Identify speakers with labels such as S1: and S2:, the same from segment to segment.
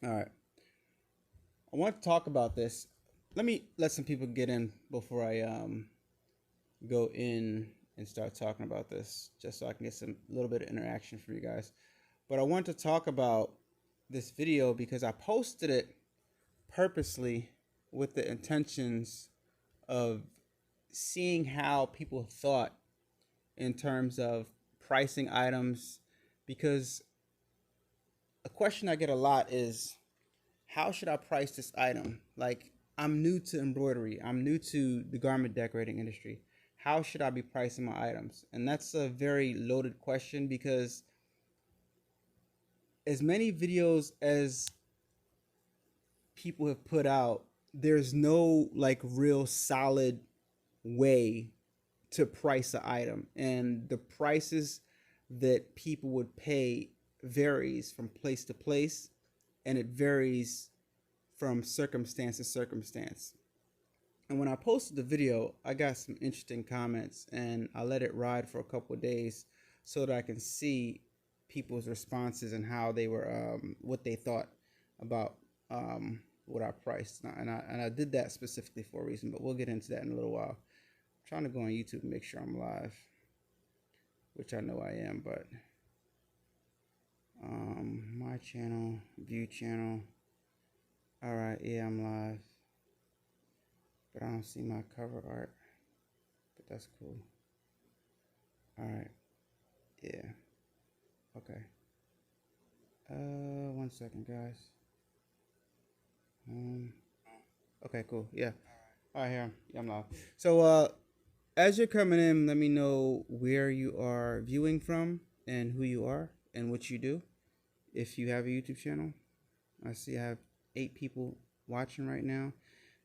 S1: All right. I want to talk about this. Let me let some people get in before I go in and start talking about this, just so I can get some little bit of interaction for you guys. But I want to talk about this video because I posted it purposely with the intentions of seeing how people thought in terms of pricing items, because a question I get a lot is, how should I price this item? Like, I'm new to embroidery, I'm new to the garment decorating industry. How should I be pricing my items? And that's a very loaded question because as many videos as people have put out, there's no like real solid way to price an item, and the prices that people would pay varies from place to place, and it varies from circumstance to circumstance. And when I posted the video, I got some interesting comments, and I let it ride for a couple of days so that I can see people's responses and how they were, what they thought about what I priced. And I did that specifically for a reason, but we'll get into that in a little while. I'm trying to go on YouTube and make sure I'm live, which I know I am, but my channel, view channel. All right, yeah, I'm live, but I don't see my cover art, but that's cool. All right, yeah, okay. 1 second, guys. Okay, cool, yeah. All right, here, yeah, I'm live. So, as you're coming in, let me know where you are viewing from and who you are and what you do. If you have a YouTube channel, I see I have 8 people watching right now,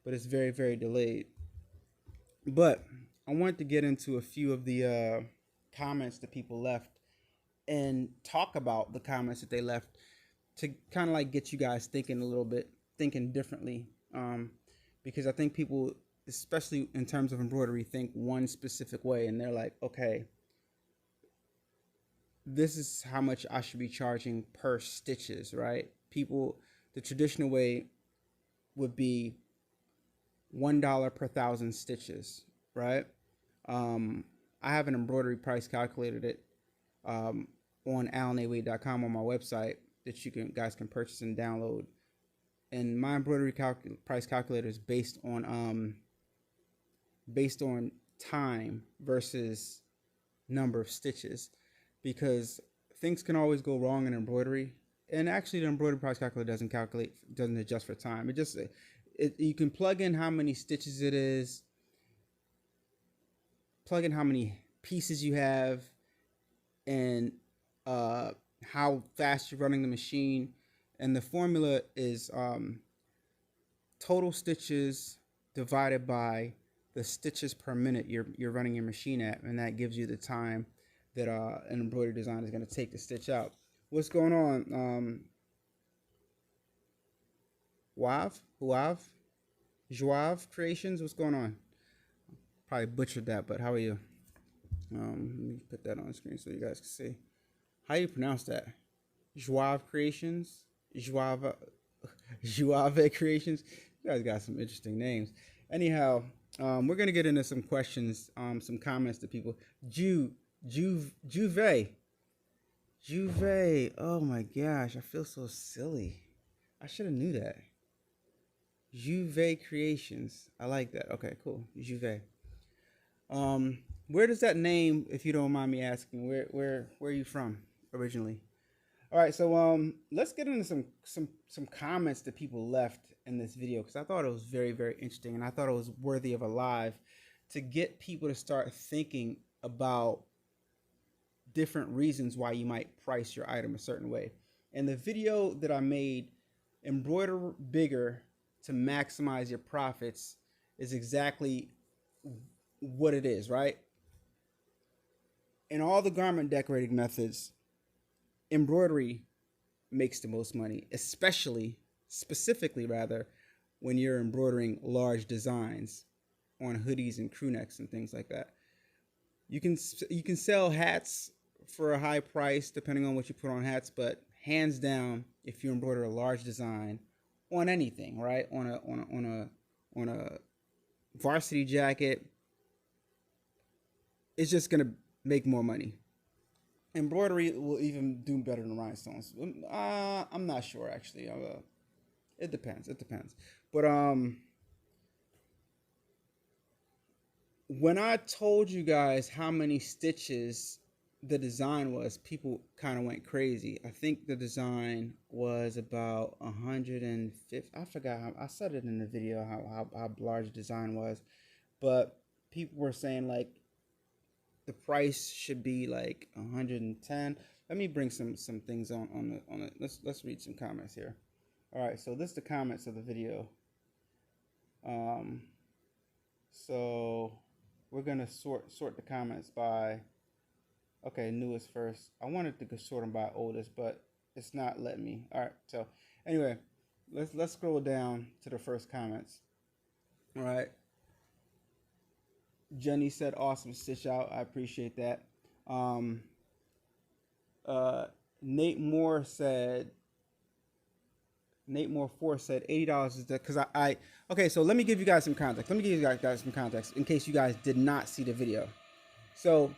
S1: but it's very, very delayed. But I wanted to get into a few of the comments that people left and talk about the comments that they left to kind of like get you guys thinking a little bit, thinking differently. Because I think people, especially in terms of embroidery, think one specific way, and they're like, okay, this is how much I should be charging per stitches, right? People, the traditional way would be $1 per 1,000 stitches, right? I have an embroidery price calculated it on allenawade.com on my website that you guys can purchase and download. And my embroidery price calculator is based on time versus number of stitches, because things can always go wrong in embroidery. And actually, the embroidery price calculator doesn't adjust for time. You can plug in how many stitches it is, plug in how many pieces you have, and how fast you're running the machine. And the formula is total stitches divided by the stitches per minute you're running your machine at, and that gives you the time that an embroidery design is going to take to stitch out. What's going on? Joav Creations, what's going on? Probably butchered that, but how are you? Let me put that on the screen so you guys can see. How do you pronounce that? Joav Creations? Joave Creations? You guys got some interesting names. Anyhow, we're going to get into some questions, some comments to people. Juve. Oh my gosh, I feel so silly. I should have knew that. Juve Creations. I like that. Okay, cool. Juve. Where does that name, if you don't mind me asking, where are you from originally? All right, so let's get into some comments that people left in this video, because I thought it was very, very interesting, and I thought it was worthy of a live to get people to start thinking about different reasons why you might price your item a certain way. And the video that I made, Embroider Bigger to Maximize Your Profits, is exactly what it is, right? In all the garment decorating methods, embroidery makes the most money, specifically rather, when you're embroidering large designs on hoodies and crew necks and things like that. You can sell hats for a high price depending on what you put on hats, but hands down, if you embroider a large design on anything, right? On a varsity jacket, it's just gonna make more money. Embroidery will even do better than rhinestones. I'm not sure actually. It depends. It depends. But when I told you guys how many stitches the design was, people kind of went crazy. I think the design was about 150. I forgot how I said it in the video how large the design was, but people were saying like the price should be like 110. Let me bring some things on it. Let's read some comments here. All right, so this is the comments of the video. So we're gonna sort the comments by, okay, newest first. I wanted to sort them by oldest, but it's not letting me. All right, so anyway, let's scroll down to the first comments. All right. Jenny said, "Awesome stitch out. I appreciate that." Nate Moore 4 said $80 is that because I okay. So let me give you guys some context. Let me give you guys some context in case you guys did not see the video. So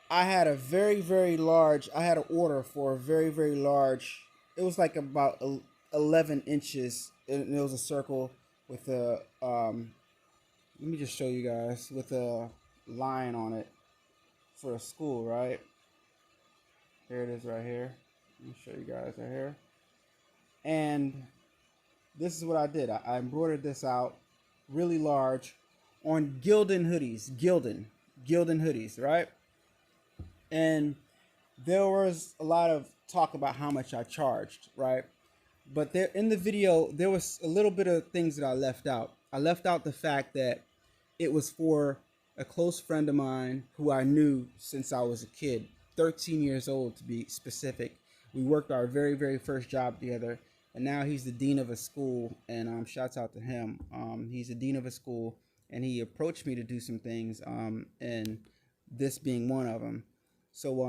S1: I had a very large. I had an order for a very large. It was like about 11 inches, and it was a circle with a let me just show you guys with a line on it for a school, right? Here it is right here. Let me show you guys right here. And this is what I did. I embroidered this out really large on Gildan hoodies. Gildan hoodies, right? And there was a lot of talk about how much I charged, right? But there in the video, there was a little bit of things that I left out. I left out the fact that it was for a close friend of mine who I knew since I was a kid, 13 years old to be specific. We worked our very first job together, and now he's the dean of a school, and shouts out to him. He's the dean of a school, and he approached me to do some things, and this being one of them. So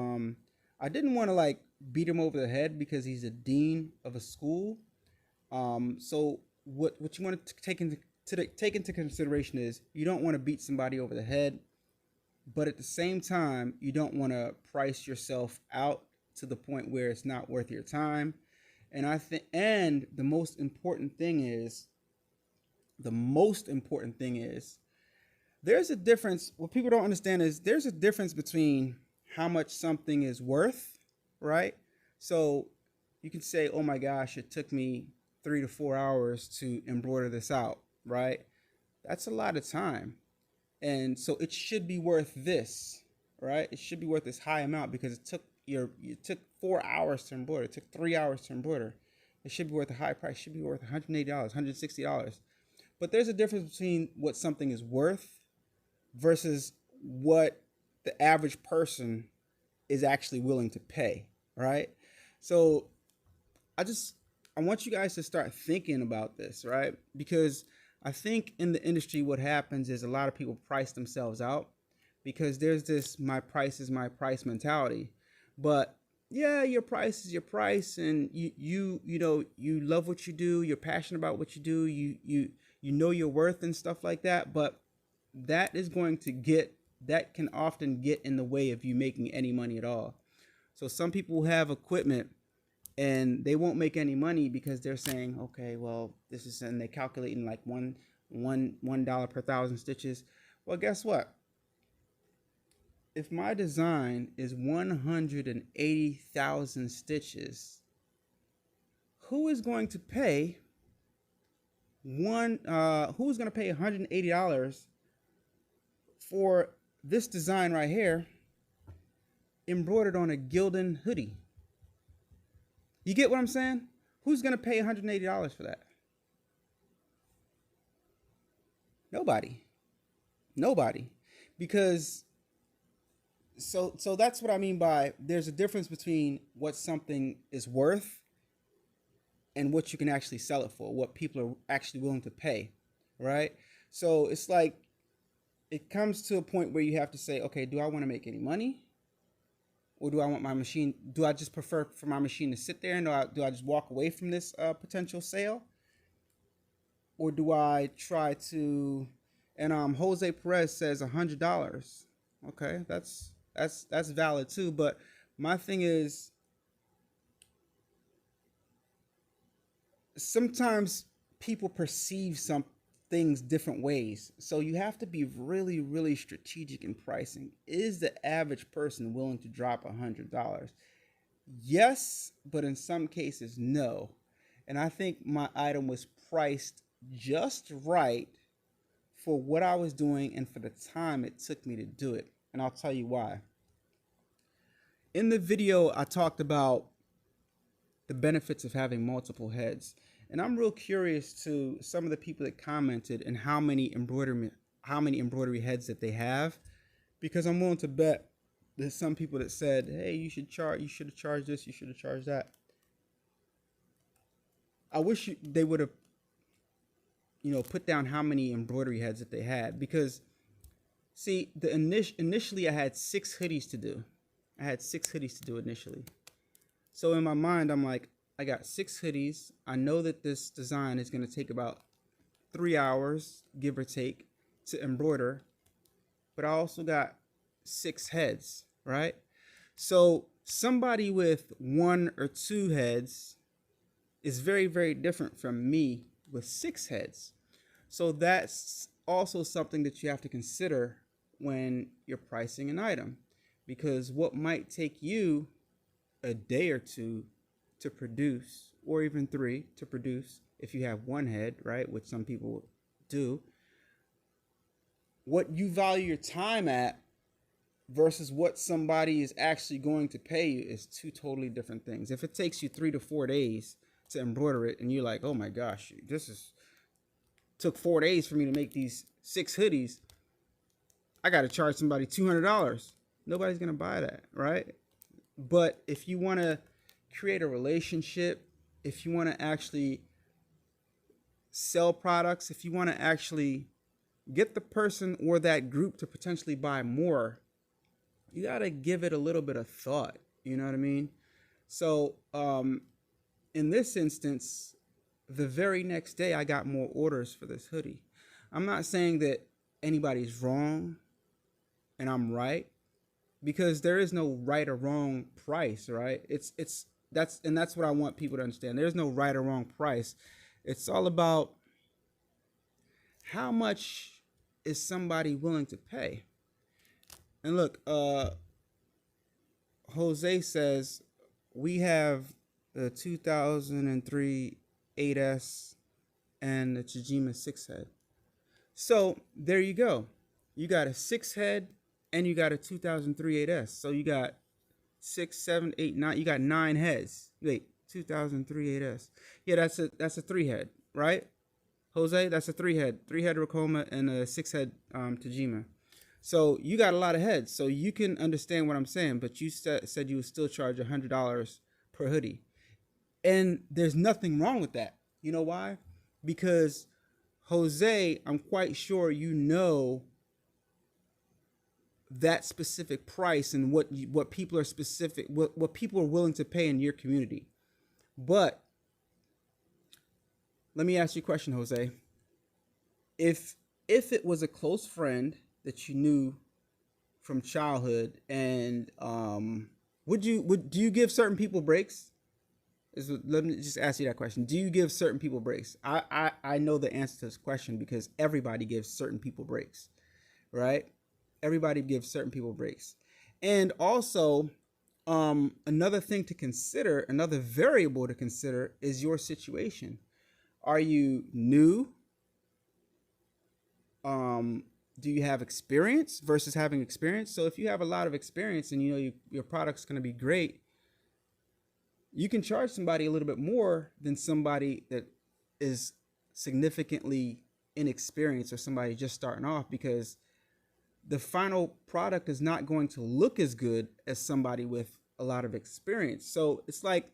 S1: I didn't want to like beat him over the head because he's the dean of a school. So what you want to take into consideration is you don't want to beat somebody over the head, but at the same time, you don't want to price yourself out to the point where it's not worth your time. And I think, and the most important thing is, there's a difference. What people don't understand is there's a difference between how much something is worth, right? So you can say, oh my gosh, it took me 3 to 4 hours to embroider this out, right? That's a lot of time. And so it should be worth this, right? It should be worth this high amount because it took 4 hours to embroider. It took 3 hours to embroider. It should be worth a high price. It should be worth $180, $160. But there's a difference between what something is worth versus what the average person is actually willing to pay, right? So I want you guys to start thinking about this, right? Because I think in the industry, what happens is a lot of people price themselves out because there's this my price is my price mentality. But yeah, your price is your price, and you know you love what you do, you're passionate about what you do, you know your worth and stuff like that. But that can often get in the way of you making any money at all. So some people have equipment and they won't make any money because they're saying, okay, well, this is, and they're calculating like $1 per 1,000 stitches. Well, guess what? If my design is 180,000 stitches, who is going to pay $180 for this design right here embroidered on a Gildan hoodie? You get what I'm saying? Who's going to pay $180 for that? Nobody. Because so that's what I mean by there's a difference between what something is worth and what you can actually sell it for, what people are actually willing to pay, right? So it's like it comes to a point where you have to say, okay, do I want to make any money? Or do I want my machine? Do I just prefer for my machine to sit there, and do I just walk away from this potential sale? Or do I try to? And Jose Perez says $100. Okay, that's valid too. But my thing is, sometimes people perceive some things different ways. So you have to be really, really strategic in pricing. Is the average person willing to drop $100? Yes, but in some cases, no. And I think my item was priced just right for what I was doing and for the time it took me to do it. And I'll tell you why. In the video, I talked about the benefits of having multiple heads. And I'm real curious to some of the people that commented and how many embroidery heads that they have, because I'm willing to bet there's some people that said, hey, you should have charged this, you should have charged that. I wish they would have, put down how many embroidery heads that they had, because see, initially I had 6 hoodies to do. I had 6 hoodies to do initially. So in my mind, I'm like, I got 6 hoodies. I know that this design is going to take about 3 hours, give or take, to embroider. But I also got 6 heads, right? So somebody with 1 or 2 heads is very, very different from me with 6 heads. So that's also something that you have to consider when you're pricing an item, because what might take you a day or 2 to produce, or even 3 to produce if you have 1 head, right, which some people do, what you value your time at versus what somebody is actually going to pay you is 2 totally different things. If it takes you 3 to 4 days to embroider it, and you're like, oh my gosh, took 4 days for me to make these 6 hoodies, I got to charge somebody $200. Nobody's going to buy that, right? But if you want to create a relationship, if you want to actually sell products, if you want to actually get the person or that group to potentially buy more, you got to give it a little bit of thought. You know what I mean? So in this instance, the very next day I got more orders for this hoodie. I'm not saying that anybody's wrong and I'm right, because there is no right or wrong price, right? That's what I want people to understand. There's no right or wrong price. It's all about how much is somebody willing to pay. And look, Jose says we have the 2003 8S and the Tajima 6 head. So there you go. You got a 6 head and you got a 2003 8S. So you got 6, 7, 8, 9. You got 9 heads. Wait, 2003 8S. Yeah, that's a 3 head, right? Jose, that's a 3 head. 3 head Ricoma and a 6 head Tajima. So you got a lot of heads. So you can understand what I'm saying. But you said you would still charge $100 per hoodie. And there's nothing wrong with that. You know why? Because Jose, I'm quite sure you know that specific price and what people are specific, what people are willing to pay in your community. But let me ask you a question, Jose. If it was a close friend that you knew from childhood, and do you give certain people breaks? Let me just ask you that question. Do you give certain people breaks? I know the answer to this question because everybody gives certain people breaks, right? Everybody gives certain people breaks. And also, another thing to consider, another variable to consider is your situation. Are you new? Do you have experience versus having experience? So if you have a lot of experience and you know your product's going to be great, you can charge somebody a little bit more than somebody that is significantly inexperienced or somebody just starting off, because the final product is not going to look as good as somebody with a lot of experience. So it's like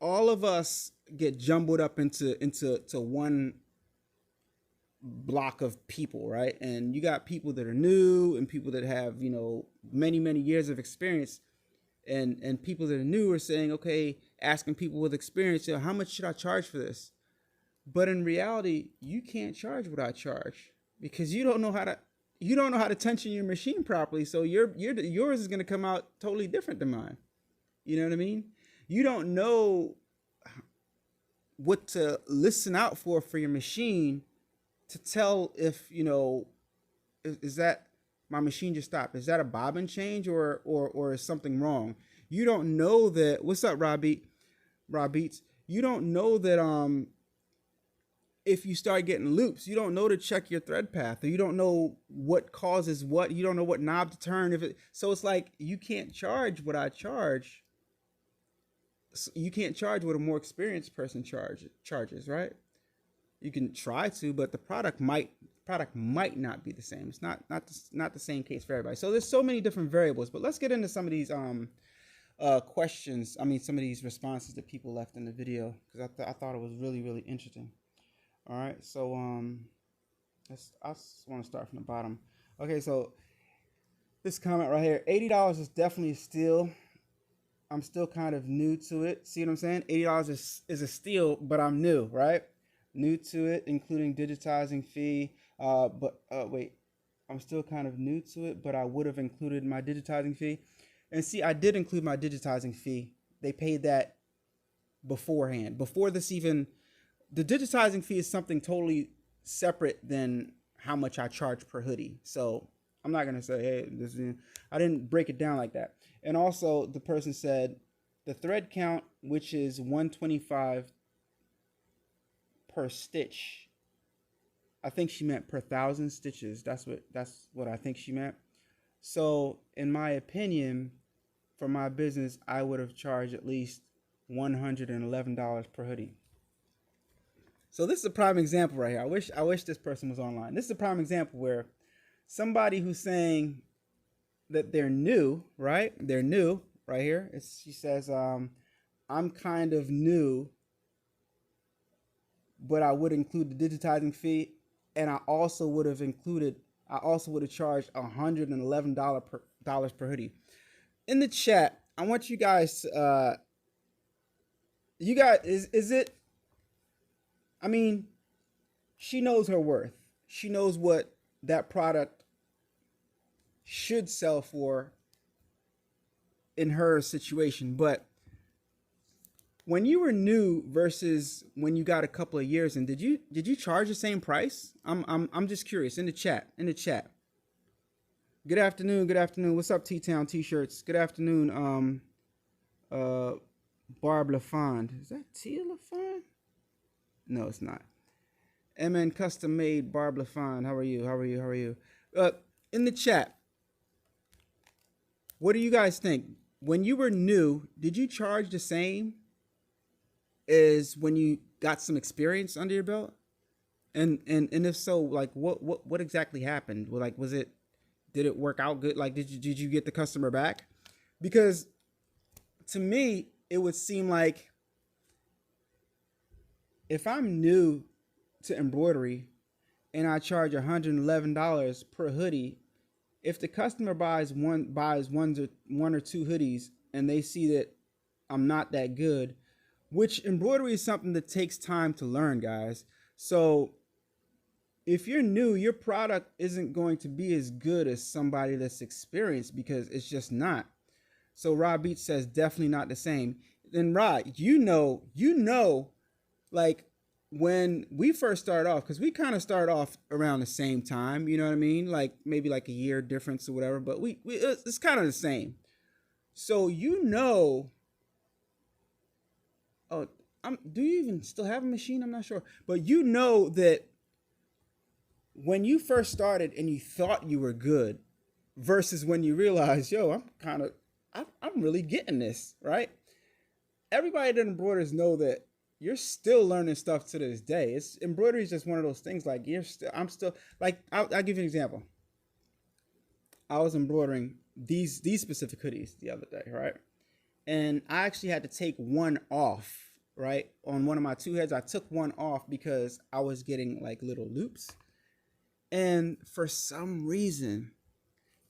S1: all of us get jumbled up into one block of people, right? And you got people that are new and people that have, you know, many years of experience, and people that are new are saying, okay, asking people with experience, you know, how much should I charge for this? But in reality, you can't charge what I charge because you don't know how to tension your machine properly. So yours is going to come out totally different than mine. You know what I mean? You don't know what to listen out for your machine to tell if, you know, is that my machine just stopped? Is that a bobbin change or is something wrong? You don't know that. What's up, Rob Beats? You don't know that if you start getting loops, you don't know to check your thread path, or you don't know what causes what. You don't know what knob to turn. So it's like you can't charge what I charge. You can't charge what a more experienced person charges, right? You can try to, but the product might not be the same. It's not the same case for everybody. So there's so many different variables. But let's get into some of these questions. I mean, some of these responses that people left in the video, because I thought it was really interesting. All right, so I just want to start from the bottom. Okay, so this comment right here, $80 is definitely a steal. I'm still kind of new to it. See what I'm saying? $80 is a steal, but I'm new, right? New to it, including digitizing fee. Wait, I'm still kind of new to it, but I would have included my digitizing fee. And see, I did include my digitizing fee. They paid that beforehand, before this even. The digitizing fee is something totally separate than how much I charge per hoodie. So I'm not gonna say, hey, I didn't break it down like that. And also, the person said the thread count, which is 125 per stitch. I think she meant per 1,000 stitches. That's what I think she meant. So in my opinion, for my business, I would have charged at least $111 per hoodie. So this is a prime example right here. I wish this person was online. This is a prime example where somebody who's saying that they're new, right? They're new right here. She says, I'm kind of new, but I would include the digitizing fee, and I also would have charged $111 per hoodie. In the chat, I want you guys, is it? I mean, she knows her worth. She knows what that product should sell for in her situation. But when you were new versus when you got a couple of years in, did you charge the same price? I'm just curious. In the chat. Good afternoon. What's up, T-Town T-shirts? Good afternoon, Barb LaFond. Is that Tia LaFond? No, it's not. MN Custom Made Barb LaFond. How are you? In the chat, what do you guys think? When you were new, did you charge the same as when you got some experience under your belt? And if so, like what exactly happened? Well, like, did it work out good? Like, did you get the customer back? Because to me, it would seem like if I'm new to embroidery and I charge $111 per hoodie, if the customer buys one or two hoodies and they see that I'm not that good, which embroidery is something that takes time to learn, guys. So if you're new, your product isn't going to be as good as somebody that's experienced, because it's just not. So Rob Beach says definitely not the same. Then Rod, you know, like when we first started off, because we kind of started off around the same time, you know what I mean? Like maybe like a year difference or whatever, but it's kind of the same. So do you even still have a machine? I'm not sure, but you know that when you first started and you thought you were good versus when you realize, yo, I'm really getting this, right? Everybody that embroiders know that you're still learning stuff to this day. Embroidery is just one of those things. Like I'm still like, I'll give you an example. I was embroidering these specific hoodies the other day, right? And I actually had to take one off, right? On one of my two heads, I took one off because I was getting like little loops. And for some reason,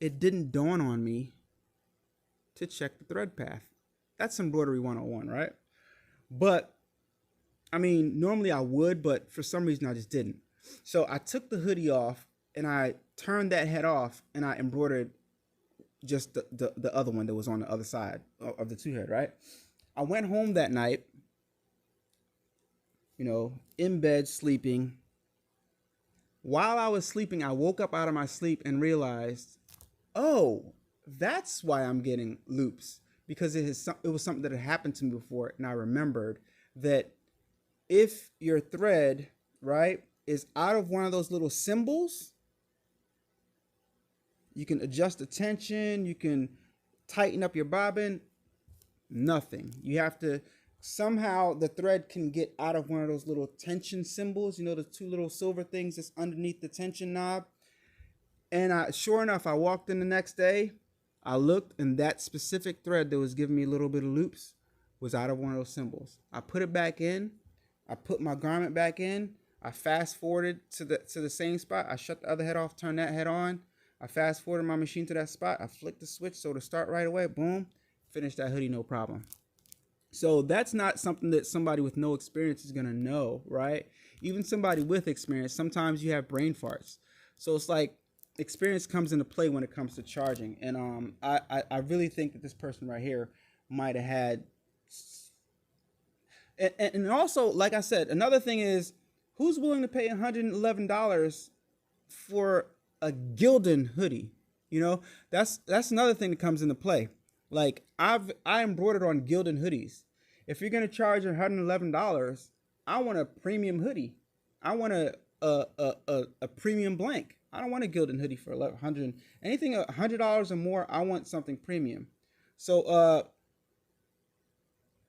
S1: it didn't dawn on me to check the thread path. That's embroidery 101, right? But I mean, normally I would, but for some reason I just didn't. So I took the hoodie off and I turned that head off and I embroidered just the other one that was on the other side of the two head, right? I went home that night, in bed sleeping. While I was sleeping, I woke up out of my sleep and realized, oh, that's why I'm getting loops, because it was something that had happened to me before, and I remembered that if your thread, right, is out of one of those little symbols, you can adjust the tension, you can tighten up your bobbin, nothing. You have to, somehow the thread can get out of one of those little tension symbols, the two little silver things that's underneath the tension knob. And sure enough, I walked in the next day, I looked, and that specific thread that was giving me a little bit of loops was out of one of those symbols. I put it back in, I put my garment back in, I fast forwarded to the same spot, I shut the other head off, turned that head on, I fast forwarded my machine to that spot, I flicked the switch so to start right away, boom, finished that hoodie no problem. So that's not something that somebody with no experience is gonna know, right? Even somebody with experience, sometimes you have brain farts. So it's like experience comes into play when it comes to charging. And I really think that this person right here might have had. And also, like I said, another thing is, who's willing to pay $111 for a Gildan hoodie? That's another thing that comes into play. Like I embroidered on Gildan hoodies. If you're gonna charge $111, I want a premium hoodie. I want a premium blank. I don't want a Gildan hoodie for $100. Anything $100 or more, I want something premium. So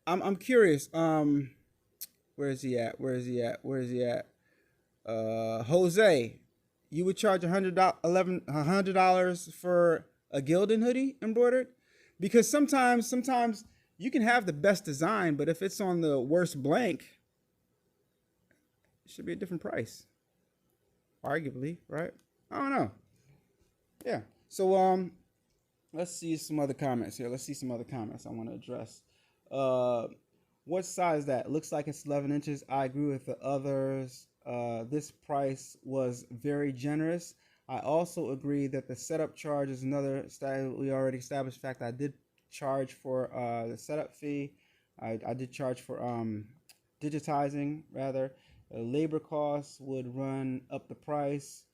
S1: I'm curious. Where is he at? Jose, you would charge $100 for a Gildan hoodie embroidered? Because sometimes you can have the best design, but if it's on the worst blank, it should be a different price. Arguably, right? I don't know. Yeah. So let's see some other comments here. I want to address. What size is that? Looks like it's 11 inches. I agree with the others. This price was very generous. I also agree that the setup charge is another style we already established. In fact, I did charge for the setup fee. I did charge for digitizing, rather. Labor costs would run up the price.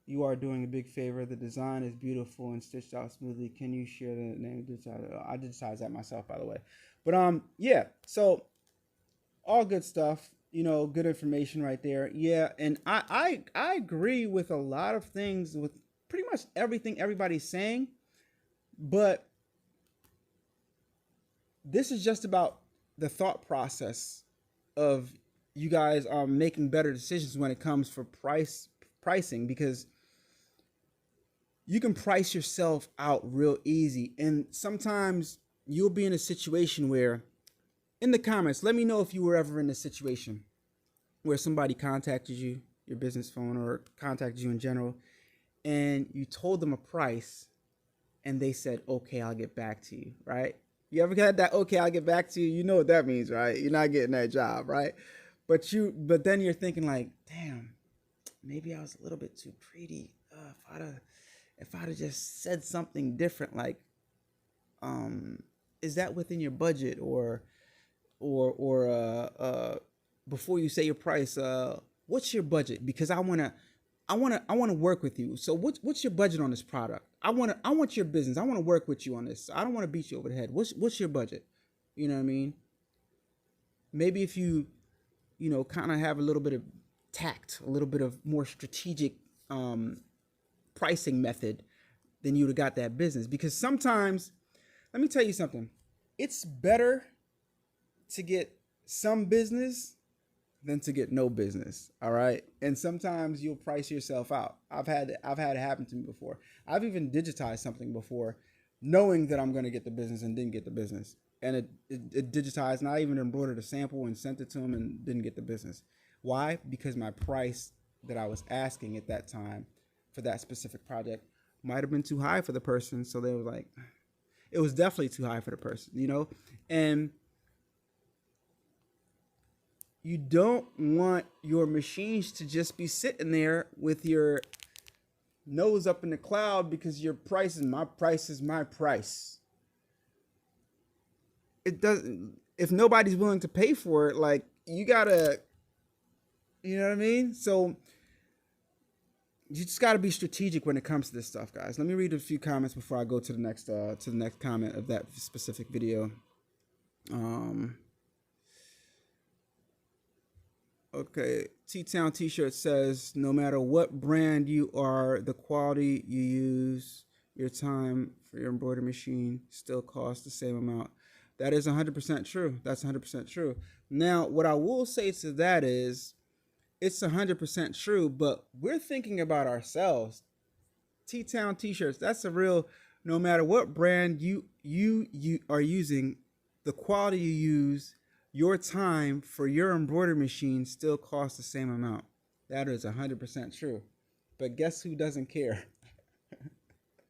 S1: You are doing a big favor. The design is beautiful and stitched out smoothly. Can you share the name? I digitized that myself, by the way. But yeah. So all good stuff. Good information right there. Yeah, and I agree with a lot of things, with pretty much everything everybody's saying, but this is just about the thought process of you guys making better decisions when it comes for pricing, because you can price yourself out real easy, and sometimes you'll be in a situation where, in the comments, let me know if you were ever in a situation where somebody contacted you, your business phone, or contacted you in general, and you told them a price and they said, okay, I'll get back to you, right? You ever got that, okay, I'll get back to you? You know what that means, right? You're not getting that job, right? But then you're thinking like, damn, maybe I was a little bit too greedy. If I'd have just said something different, like, is that within your budget, or before you say your price, what's your budget? Because I wanna work with you. So what's your budget on this product? I want your business. I want to work with you on this. I don't want to beat you over the head. What's your budget? You know what I mean? Maybe if you kind of have a little bit of tact, a little bit of more strategic pricing method, then you would have got that business. Because sometimes, let me tell you something, it's better to get some business than to get no business. All right. And sometimes you'll price yourself out. I've had it happen to me before. I've even digitized something before, knowing that I'm going to get the business, and didn't get the business. And it digitized, and I even embroidered a sample and sent it to them and didn't get the business. Why? Because my price that I was asking at that time for that specific project might have been too high for the person. So they were like, it was definitely too high for the person, you know? And you don't want your machines to just be sitting there with your nose up in the cloud because your price is my price. It doesn't, if nobody's willing to pay for it, like you gotta, you know what I mean? So you just got to be strategic when it comes to this stuff, guys. Let me read a few comments before I go to the next comment of that specific video. Okay, T-Town T-shirt says, no matter what brand you are, the quality you use, your time for your embroidery machine still costs the same amount. That is 100% true. That's 100% true. Now, what I will say to that is, it's 100% true, but we're thinking about ourselves. T-Town T-shirts, that's a real, no matter what brand you are using, the quality you use, your time for your embroidery machine still costs the same amount. That is 100% true. But guess who doesn't care?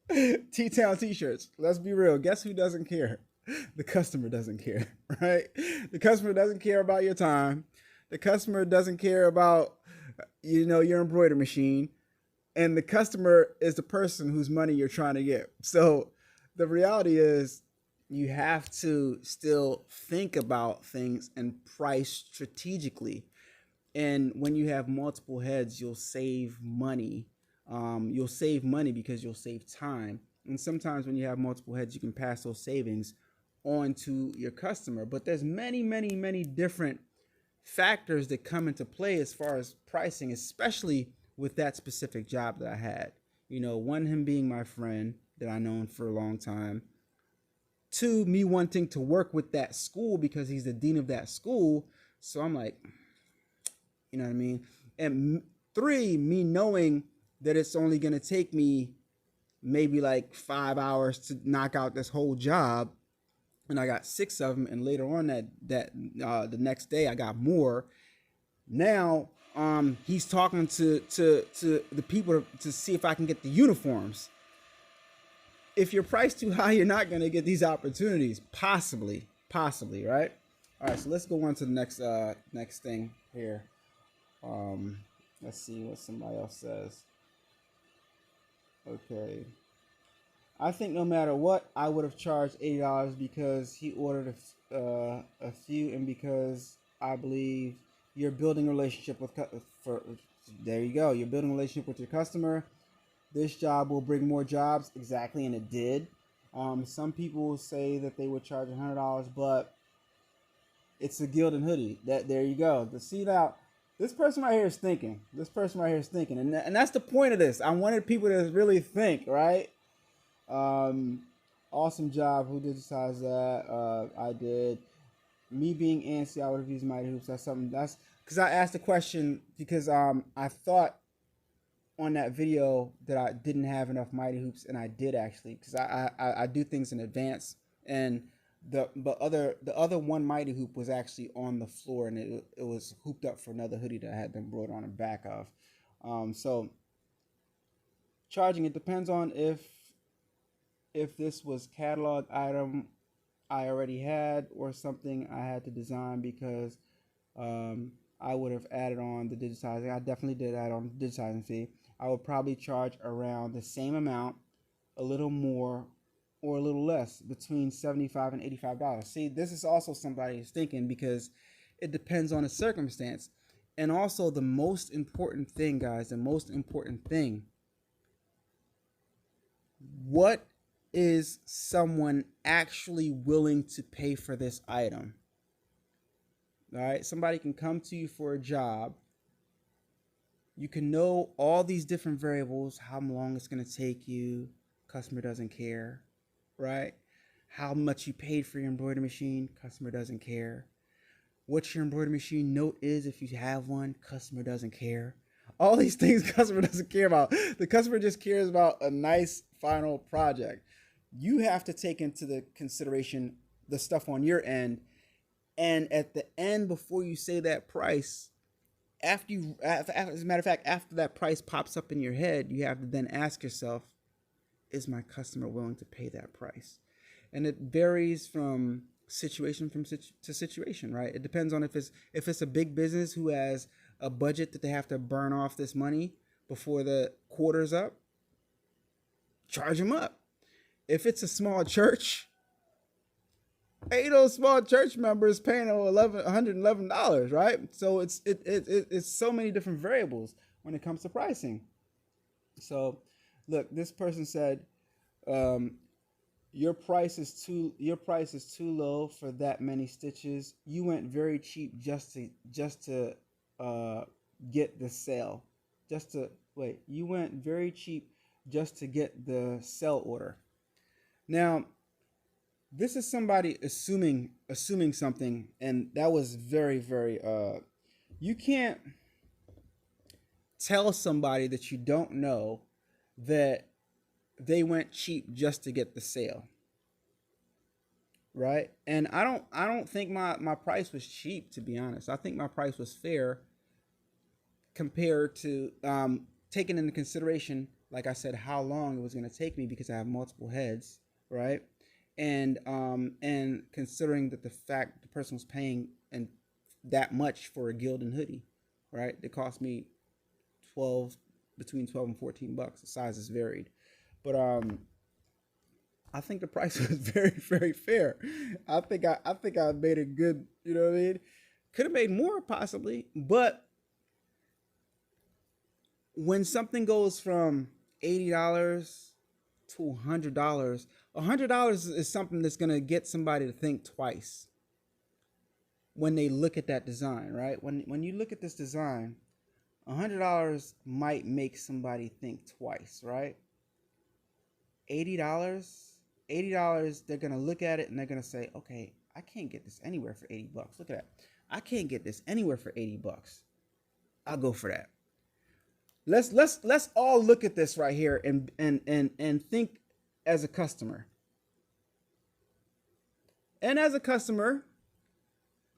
S1: T-Town T-shirts, let's be real. Guess who doesn't care? The customer doesn't care, right? The customer doesn't care about your time. The customer doesn't care about, your embroidery machine. And the customer is the person whose money you're trying to get. So the reality is you have to still think about things and price strategically. And when you have multiple heads, you'll save money. You'll save money because you'll save time. And sometimes when you have multiple heads, you can pass those savings on to your customer. But there's many, many, many different factors that come into play as far as pricing, especially with that specific job that I had. One, him being my friend that I known for a long time. Two, me wanting to work with that school because he's the dean of that school. So I'm like, you know what I mean? And three, me knowing that it's only going to take me maybe like 5 hours to knock out this whole job. And I got 6 of them. And later on the next day I got more. Now, he's talking to the people to see if I can get the uniforms. If you're priced too high, you're not going to get these opportunities. Possibly, right? All right, so let's go on to the next thing here. Let's see what somebody else says. Okay. I think no matter what, I would have charged $80 because he ordered a few, and because I believe you're building a relationship there you go. You're building a relationship with your customer. This job will bring more jobs. Exactly, and it did. Some people say that they would charge $100, but it's a gilded hoodie. There you go. See now, this person right here is thinking. And that's the point of this. I wanted people to really think, right? Awesome job. Who digitized that? I did. Me being antsy, I would have used Mighty Hoops. That's because I asked the question because I thought on that video that I didn't have enough Mighty Hoops, and I did actually, because I do things in advance, and the other one Mighty Hoop was actually on the floor, and it was hooped up for another hoodie that I had them brought on the back of. So charging, it depends on if this was catalog item I already had or something I had to design, because I would have added on the digitizing. I definitely did add on the digitizing fee. I would probably charge around the same amount, a little more or a little less, between $75 and $85. See, this is also somebody who's thinking, because it depends on the circumstance. And also the most important thing, guys, what is someone actually willing to pay for this item? All right, somebody can come to you for a job. You can know all these different variables, how long it's going to take you. Customer doesn't care, right? How much you paid for your embroidery machine, customer doesn't care. What your embroidery machine note is, if you have one, customer doesn't care. All these things customer doesn't care about. The customer just cares about a nice final project. You have to take into the consideration the stuff on your end. And at the end, before you say that price, as a matter of fact, after that price pops up in your head, you have to then ask yourself, is my customer willing to pay that price? And it varies from situation to situation, right? It depends on if it's a big business who has a budget that they have to burn off this money before the quarter's up, charge them up. If it's a small church, ain't no small church members paying $111, right? So it's so many different variables when it comes to pricing. So, look, this person said, your price is too low for that many stitches. You went very cheap just to get the sale. You went very cheap just to get the sell order. Now, this is somebody assuming something, and that was very, very you can't tell somebody that you don't know that they went cheap just to get the sale, right? And I don't think my price was cheap, to be honest. I think my price was fair compared to taking into consideration, like I said, how long it was going to take me because I have multiple heads, right? And considering that the fact the person was paying and that much for a Gildan hoodie, right? It cost me between 12 and $14. The sizes varied, but I think the price was very, very fair. I think I made it good. You know what I mean? Could have made more possibly, but when something goes from $80 to $100, $100 is something that's gonna get somebody to think twice when they look at that design, right? When you look at this design, $100 might make somebody think twice, right? $80, they're gonna look at it and they're gonna say, okay, I can't get this anywhere for $80. Look at that. I can't get this anywhere for $80. I'll go for that. Let's all look at this right here and think as a customer. And as a customer,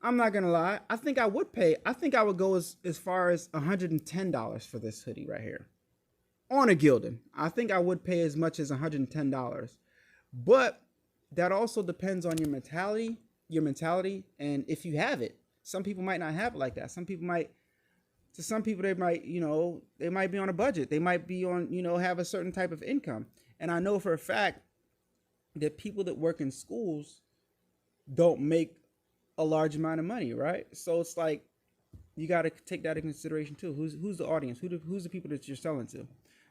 S1: I'm not gonna lie, I think I would go as far as $110 for this hoodie right here. On a Gildan. I think I would pay as much as $110. But that also depends on your mentality, and if you have it. Some people might not have it like that. Some people might, they might be on a budget. They might be on, have a certain type of income. And I know for a fact that people that work in schools don't make a large amount of money, right? So it's like, you got to take that into consideration too. Who's the audience? Who's the people that you're selling to?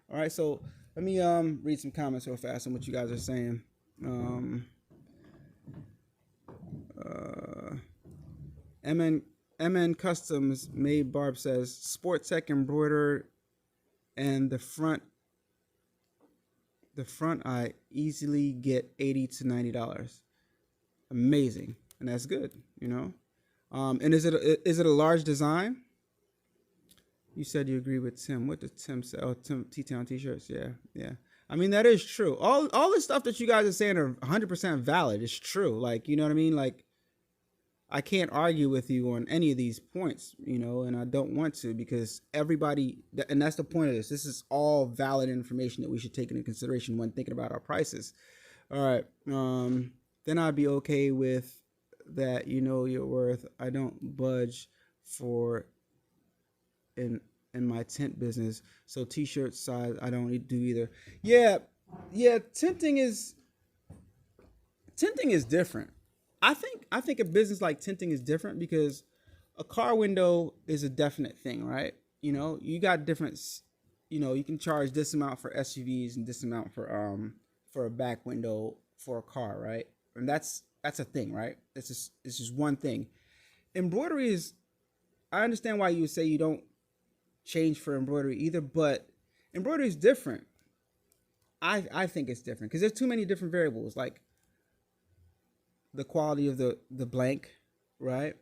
S1: All right, so let me read some comments real fast on what you guys are saying. MN Customs Made Barb says Sport Tech embroidered, and the front I easily get $80 to $90. Amazing, and that's good, And is it a large design? You said you agree with Tim. What did Tim say? Oh, Tim, T-Town t-shirts. Yeah. I mean, that is true. All the stuff that you guys are saying are 100% valid. It's true. Like, you know what I mean? Like, I can't argue with you on any of these points, and I don't want to, because everybody, and that's the point of this. This is all valid information that we should take into consideration when thinking about our prices. All right. Then I'd be okay with that. Your worth. I don't budge for in my tent business, so t-shirt size I don't do either. Yeah, tinting is different. I think a business like tinting is different because a car window is a definite thing, right? You got different, you can charge this amount for SUVs and this amount for a back window for a car, right? And that's a thing, right? It's just one thing. Embroidery is, I understand why you would say you don't change for embroidery either, but embroidery is different. I think it's different because there's too many different variables, like the quality of the blank, right?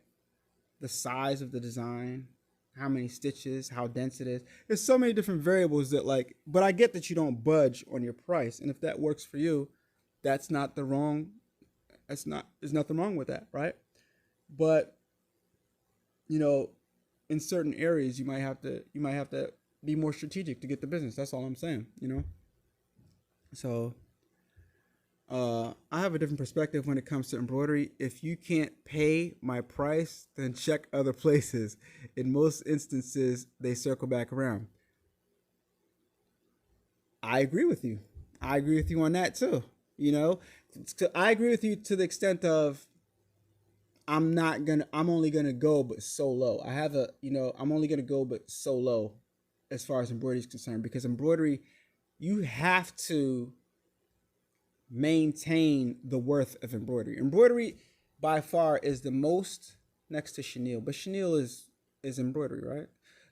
S1: The size of the design, how many stitches, how dense it is. There's so many different variables that, like, but I get that you don't budge on your price, and if that works for you, there's nothing wrong with that, right? But in certain areas, you might have to be more strategic to get the business. That's all I'm saying, you know. So I have a different perspective when it comes to embroidery. If you can't pay my price, then check other places. In most instances, they circle back around. I agree with you. I agree with you on that too. You know, I agree with you to the extent of I'm only gonna go but so low. I have a, I'm only gonna go but so low as far as embroidery is concerned, because embroidery, you have to maintain the worth of embroidery. Embroidery by far is the most, next to chenille, but chenille is embroidery, right?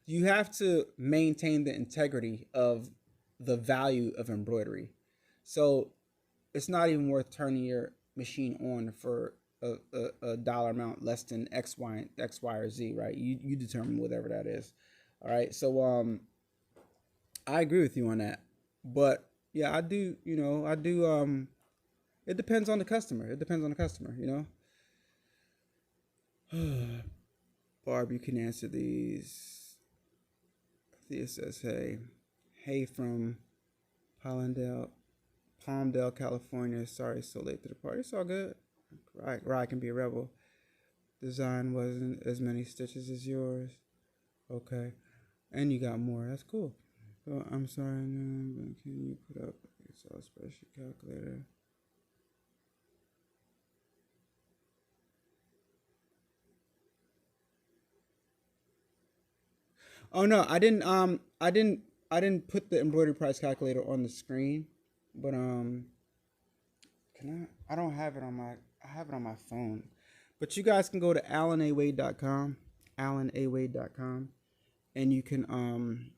S1: You have to maintain the integrity of the value of embroidery. So it's not even worth turning your machine on for a dollar amount less than X, Y, or Z, right? You determine whatever that is. All right. So I agree with you on that. But yeah, I do, it depends on the customer. It depends on the customer, Barb, you can answer these. Thea says, hey from Palmdale, California. Sorry, so late to the party. It's all good. Rye can be a rebel. Design wasn't as many stitches as yours. Okay. And you got more. That's cool. So I'm sorry, but can you put up a Excel spreadsheet calculator? Oh no, I didn't put the embroidery price calculator on the screen, but can I don't have it on my I have it on my phone. But you guys can go to alanawade.com, alanawade.com, and you can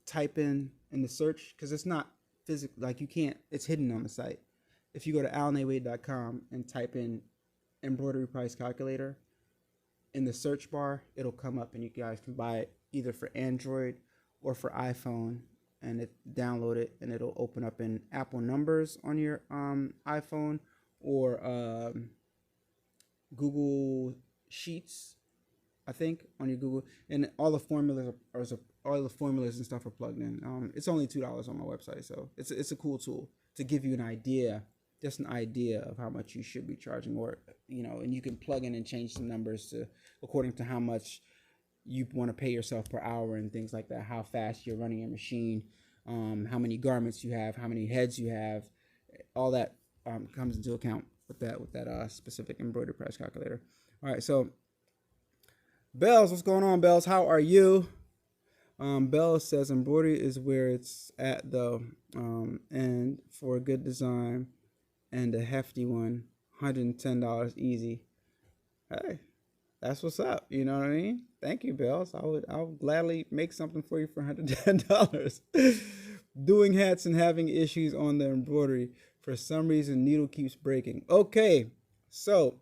S1: type in the search, because it's not physical, like you can't, it's hidden on the site. If you go to alanawade.com and type in embroidery price calculator in the search bar, it'll come up, and you guys can buy it either for Android or for iPhone, and download it, and it'll open up in Apple Numbers on your iPhone, or Google Sheets, I think, on your Google, and all the formulas and stuff are plugged in. It's only $2 on my website, so it's a cool tool to give you an idea, just an idea of how much you should be charging, or and you can plug in and change some numbers according to how much you want to pay yourself per hour and things like that, how fast you're running your machine, how many garments you have, how many heads you have, all that comes into account with that specific embroidery price calculator. All right, so Bells, what's going on, Bells? How are you? Bells says embroidery is where it's at though, and for a good design and a hefty one, $110 easy. Hey, that's what's up. You know what I mean? Thank you, Bells. I'll gladly make something for you for $110. Doing hats and having issues on the embroidery. For some reason, needle keeps breaking. Okay, so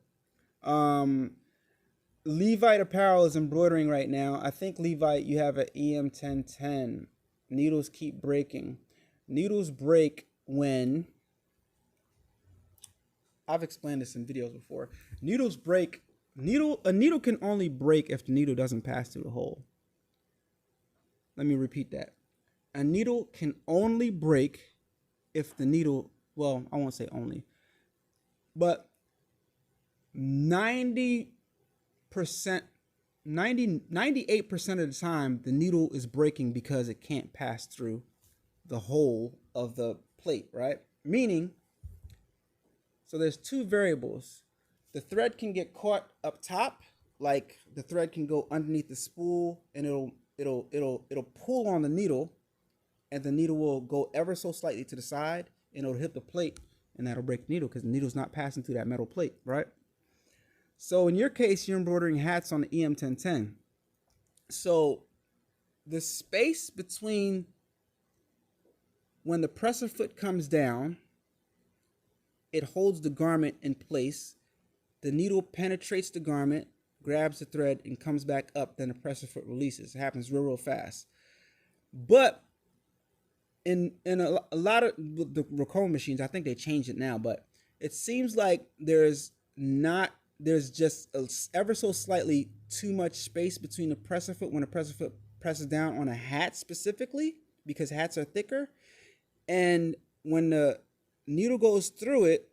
S1: Levite Apparel is embroidering right now. I think Levite, you have an EM1010. Needles keep breaking. Needles break when, I've explained this in videos before. Needles break. A needle can only break if the needle doesn't pass through the hole. Let me repeat that. A needle can only break if the needle, well, I won't say only, but 98% of the time, the needle is breaking because it can't pass through the hole of the plate, right? Meaning, so there's two variables. The thread can get caught up top, like the thread can go underneath the spool, and it'll pull on the needle, and the needle will go ever so slightly to the side, and it'll hit the plate, and that'll break the needle because the needle's not passing through that metal plate, right? So in your case, you're embroidering hats on the EM1010. So the space between when the presser foot comes down, it holds the garment in place. The needle penetrates the garment, grabs the thread, and comes back up. Then the presser foot releases. It happens real fast. But in a lot of the Ricoma machines, I think they changed it now, but it seems like there's not there's just ever so slightly too much space between the presser foot when the presser foot presses down on a hat specifically, because hats are thicker. And when the needle goes through it,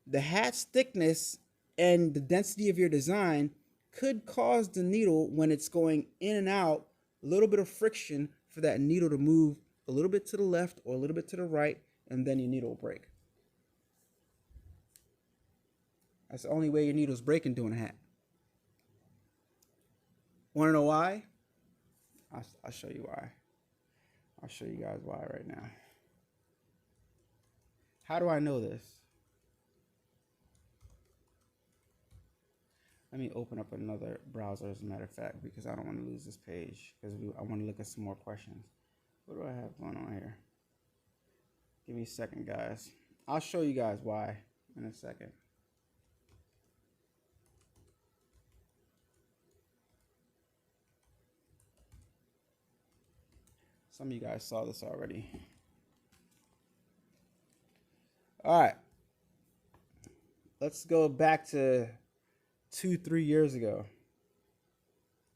S1: the hat's thickness and the density of your design could cause the needle, when it's going in and out, a little bit of friction for that needle to move a little bit to the left or a little bit to the right, and then your needle will break. That's the only way your needle's breaking doing a hat. Want to know why? I'll show you why. I'll show you guys why right now. How do I know this? Let me open up another browser, as a matter of fact, because I don't want to lose this page, because I want to look at some more questions. What do I have going on here? Give me a second, guys. I'll show you guys why in a second. Some of you guys saw this already. All right. Let's go back to 2-3 years ago.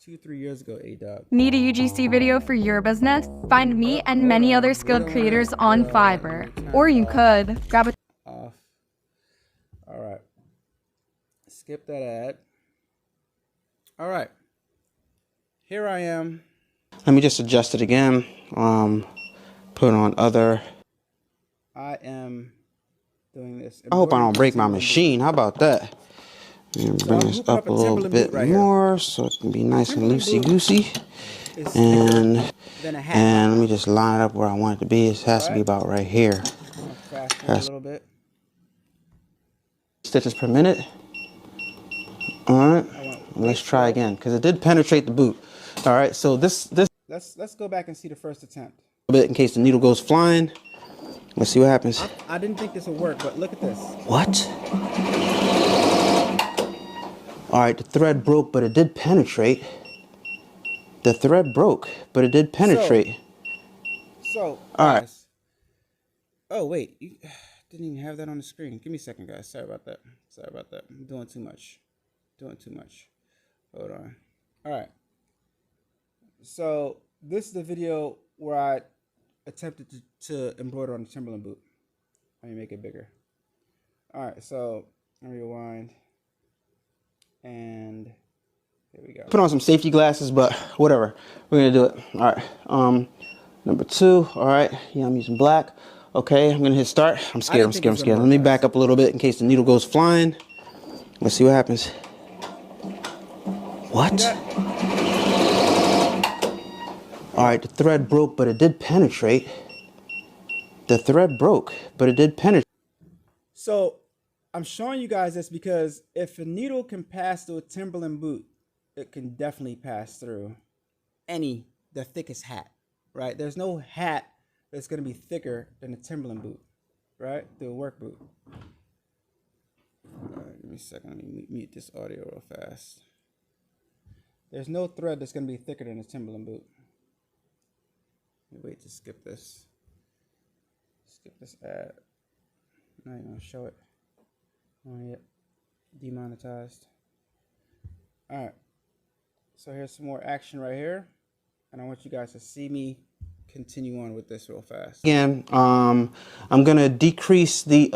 S1: 2-3 years ago, A-Dubb.
S2: Need a UGC video for your business? Find me and many other skilled creators on Fiverr. Or you could grab a
S1: off. All right. Skip that ad. All right. Here I am. Let me just adjust it again. Put on other. I am doing this.
S3: I hope I don't break my machine. How about that? And bring this up a little bit more so it can be nice and loosey-goosey. And let me just line it up where I want it to be. It has to be about right here.
S1: A little bit.
S3: Stitches per minute. All right. Let's try again, because it did penetrate the boot. All right. So this.
S1: Let's go back and see the first attempt.
S3: A bit in case the needle goes flying. Let's see what happens.
S1: I didn't think this would work, but look at this.
S3: What? All right, the thread broke, but it did penetrate. The thread broke, but it did penetrate.
S1: So
S3: all right.
S1: Oh, wait. You didn't even have that on the screen. Give me a second, guys. Sorry about that. Sorry about that. I'm doing too much. Doing too much. Hold on. All right. So this is the video where I attempted to embroider on the Timberland boot. Let me make it bigger. All right, so let me rewind. And here we go.
S3: Put on some safety glasses, but whatever. We're gonna do it. All right. Number 2. All right. Yeah, I'm using black. Okay, I'm gonna hit start. I'm scared. Let me back up a little bit in case the needle goes flying. Let's see what happens. What? All right, the thread broke, but it did penetrate. The thread broke, but it did penetrate.
S1: So I'm showing you guys this because if a needle can pass through a Timberland boot, it can definitely pass through the thickest hat, right? There's no hat that's going to be thicker than a Timberland boot, right? The work boot. All right, give me a second. Let me mute this audio real fast. There's no thread that's going to be thicker than a Timberland boot. Let me wait to skip this. Skip this ad. Not even gonna show it. Not yet. Demonetized. All right. So here's some more action right here, and I want you guys to see me continue on with this real fast.
S3: Again, I'm gonna decrease the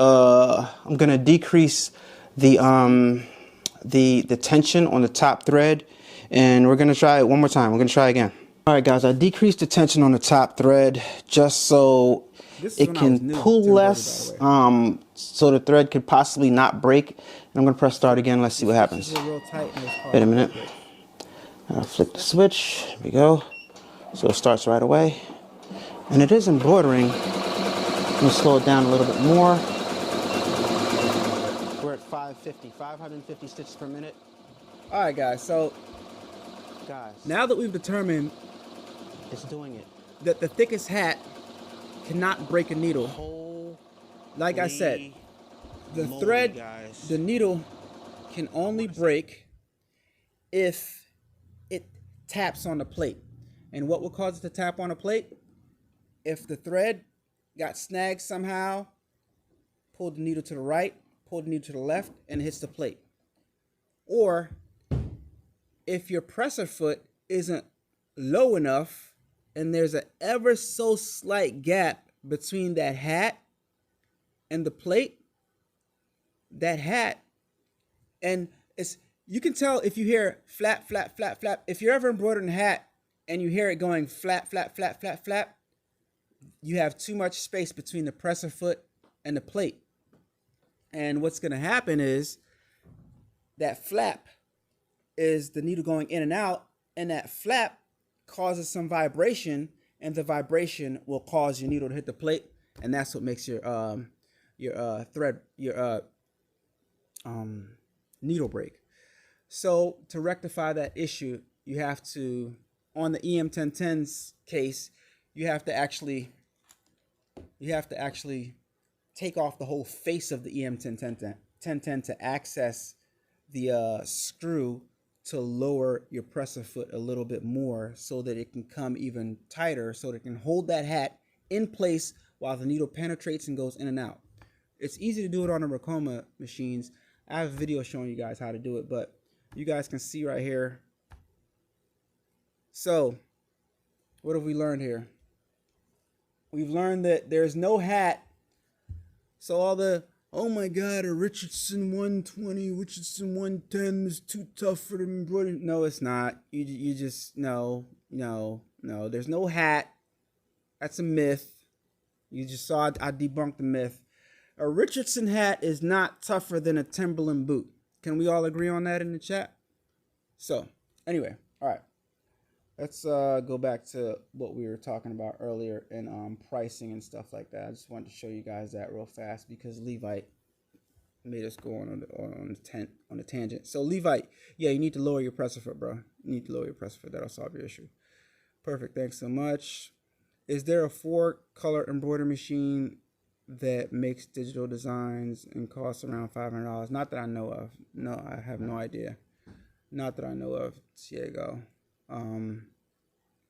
S3: the tension on the top thread, and we're gonna try it one more time. We're gonna try again. All right, guys, I decreased the tension on the top thread just so it can pull less, so the thread could possibly not break. And I'm gonna press start again. Let's see what happens. Wait a minute. I'll flick the switch. Here we go. So it starts right away. And it is embroidering. Let me slow it down a little bit more. We're at 550 stitches per minute.
S1: All right, guys. So, now that we've determined
S3: it's doing it,
S1: that the thickest hat cannot break a needle. Like I said, the thread,
S3: guys,
S1: the needle can only break if it taps on the plate. And what will cause it to tap on a plate? If the thread got snagged somehow, pull the needle to the right, pull the needle to the left and it hits the plate. Or if your presser foot isn't low enough and there's an ever so slight gap between that hat and the plate, that hat, and it's, you can tell if you hear flap, flap, flap, flap. If you're ever embroidering a hat and you hear it going flap, flap, flap, flap, flap, you have too much space between the presser foot and the plate. And what's going to happen is that flap is the needle going in and out, and that flap causes some vibration, and the vibration will cause your needle to hit the plate, and that's what makes your needle break. So to rectify that issue, you have to, on the EM1010's case, you have to actually take off the whole face of the EM1010 to access the screw to lower your presser foot a little bit more so that it can come even tighter, so that it can hold that hat in place while the needle penetrates and goes in and out. It's easy to do it on the Ricoma machines. I have a video showing you guys how to do it, but you guys can see right here. So what have we learned here? We've learned that there's no hat. So all the, oh my God, a Richardson 120, Richardson 110 is too tough for the embroidery. No, it's not. You just, no. There's no hat. That's a myth. You just saw I debunked the myth. A Richardson hat is not tougher than a Timberland boot. Can we all agree on that in the chat? So, anyway, all right. Let's go back to what we were talking about earlier in pricing and stuff like that. I just wanted to show you guys that real fast because Levite made us go on the tangent. So Levite, yeah, you need to lower your presser foot, bro. You need to lower your presser foot. That'll solve your issue. Perfect. Thanks so much. Is there a 4-color embroidery machine that makes digital designs and costs around $500? Not that I know of. No, I have no idea. Not that I know of, Diego.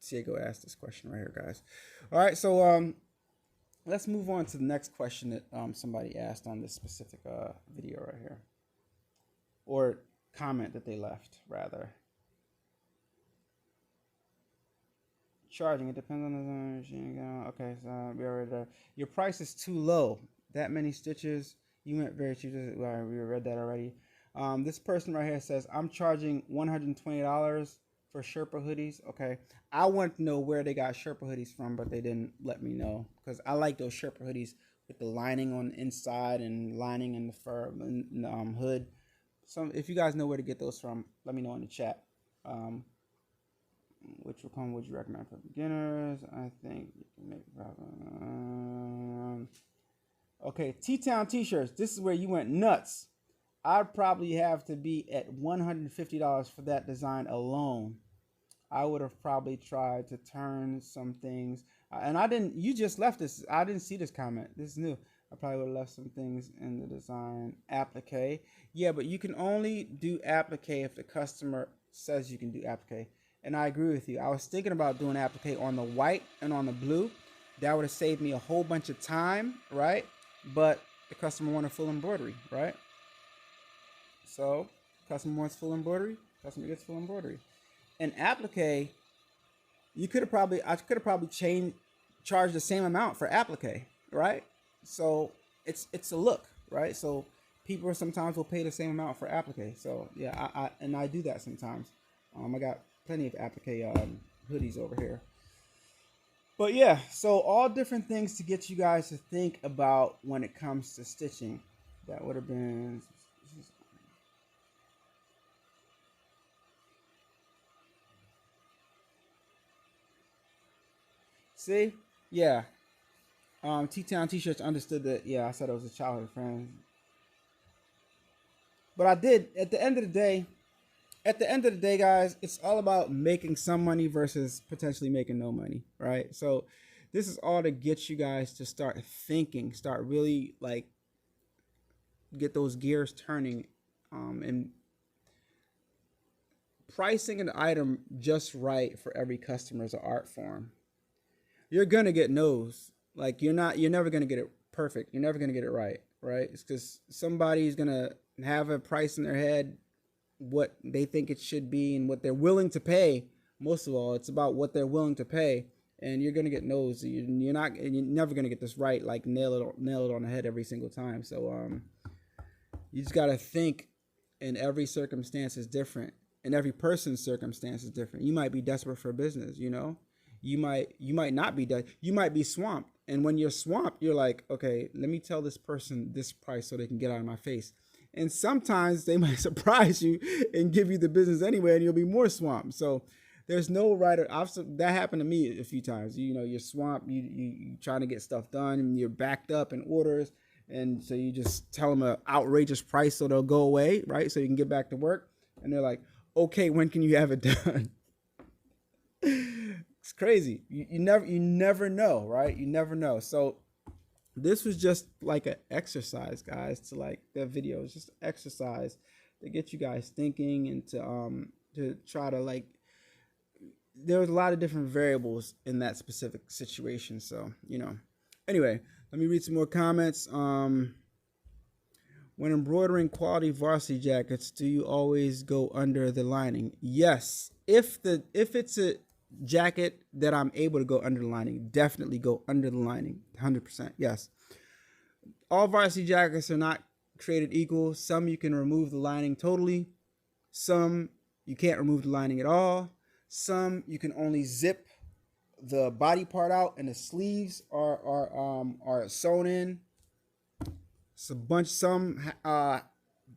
S1: Diego asked this question right here, guys. All right, so let's move on to the next question that somebody asked on this specific video right here, or comment that they left, rather. Charging, it depends on the machine. Okay, so we already there. Your price is too low. That many stitches, you went very cheap. Well, we read that already. This person right here says, I'm charging $120 for Sherpa hoodies. Okay, I want to know where they got Sherpa hoodies from, but they didn't let me know, because I like those Sherpa hoodies with the lining on the inside and lining in the fur and the hood. So if you guys know where to get those from, let me know in the chat. Which Ricoma would you recommend for beginners? I think you can make okay, T-Town t-shirts. This is where you went nuts. I'd probably have to be at $150 for that design alone. I would have probably tried to turn some things. And I didn't, you just left this. I didn't see this comment. This is new. I probably would have left some things in the design. Applique. Yeah, but you can only do applique if the customer says you can do applique. And I agree with you. I was thinking about doing applique on the white and on the blue. That would have saved me a whole bunch of time, right? But the customer wanted full embroidery, right? So, customer wants full embroidery, customer gets full embroidery. And applique, I could have probably charged the same amount for applique, right? So it's a look, right? So people sometimes will pay the same amount for applique. So yeah, I do that sometimes. I got plenty of applique hoodies over here. But yeah, so all different things to get you guys to think about when it comes to stitching. That would have been. See? Yeah. T-Town t-shirts understood that. Yeah, I said it was a childhood friend. But I did, at the end of the day, guys, it's all about making some money versus potentially making no money, right? So this is all to get you guys to start thinking, start really like get those gears turning, and pricing an item just right for every customer is an art form. You're gonna get no's. Like you're never gonna get it perfect. You're never gonna get it right. right? It's because somebody's gonna have a price in their head, what they think it should be and what they're willing to pay. Most of all, it's about what they're willing to pay, and you're gonna get no's. You're never gonna get this right, like nail it on the head every single time. So you just gotta think, and every circumstance is different, and every person's circumstance is different. You might be desperate for business, you know. You might not be you might be swamped, and when you're swamped, you're like, okay, let me tell this person this price so they can get out of my face. And sometimes they might surprise you and give you the business anyway, and you'll be more swamped. So there's no right or that happened to me a few times. You know, you're swamped, you trying to get stuff done, and you're backed up in orders, and so you just tell them an outrageous price so they'll go away, right? So you can get back to work, and they're like, okay, when can you have it done? It's crazy. You never know, right? You never know. So this was just like an exercise, guys, to like that video. It's just an exercise to get you guys thinking and to try to like, there was a lot of different variables in that specific situation. So, you know, anyway, let me read some more comments. When embroidering quality varsity jackets, do you always go under the lining? Yes. If it's a jacket that I'm able to go under the lining, definitely go under the lining. 100%. Yes. All varsity jackets are not created equal. Some you can remove the lining totally. Some you can't remove the lining at all. Some you can only zip the body part out and the sleeves are sewn in. Some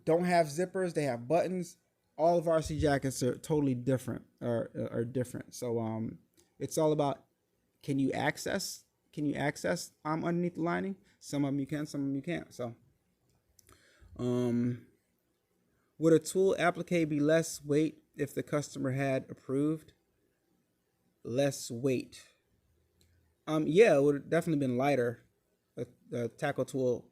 S1: don't have zippers, they have buttons. All of varsity jackets are totally different, are different. So it's all about, can you access underneath the lining? Some of them you can, some of them you can't. So would a tool applique be less weight if the customer had approved? Less weight. Yeah, it would have definitely been lighter. The tackle tool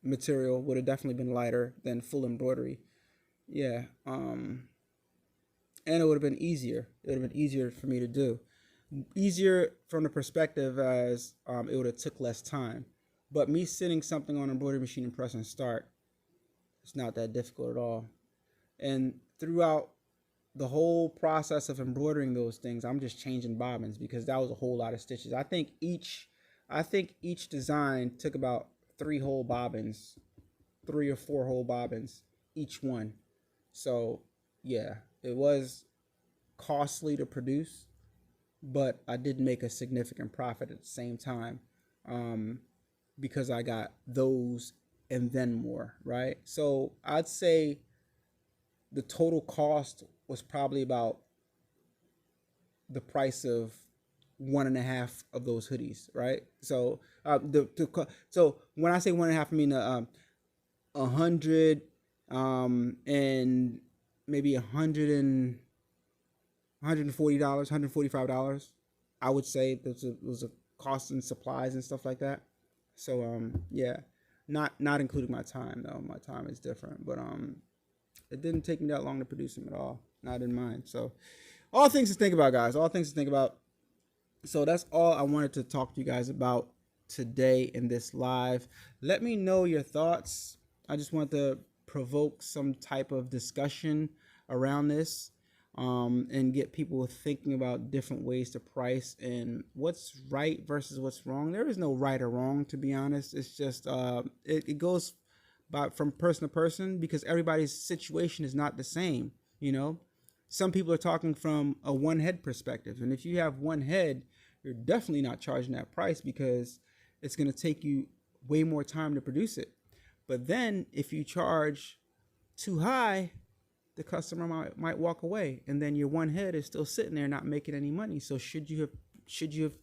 S1: material would have definitely been lighter than full embroidery. Yeah. And it would have been easier. It would have been easier for me to do. Easier from the perspective as it would have took less time. But me sitting something on an embroidery machine and press and start, it's not that difficult at all. And throughout the whole process of embroidering those things, I'm just changing bobbins because that was a whole lot of stitches. I think each design took about 3 or 4 hole bobbins, each one. So yeah, it was costly to produce, but I did make a significant profit at the same time because I got those and then more, right? So I'd say the total cost was probably about the price of 1.5 of those hoodies, right? So so when I say 1.5, I mean 100 and maybe $140, $145. I would say those are costs and supplies and stuff like that. So yeah, not including my time though. My time is different, but it didn't take me that long to produce them at all. Not in mind. So all things to think about, guys. All things to think about. So that's all I wanted to talk to you guys about today in this live. Let me know your thoughts. I just want to provoke some type of discussion around this and get people thinking about different ways to price and what's right versus what's wrong. There is no right or wrong, to be honest. It's just it goes from person to person because everybody's situation is not the same. You know, some people are talking from a one head perspective, and if you have one head, you're definitely not charging that price because it's going to take you way more time to produce it. But then if you charge too high, the customer might walk away, and then your one head is still sitting there not making any money. So should you have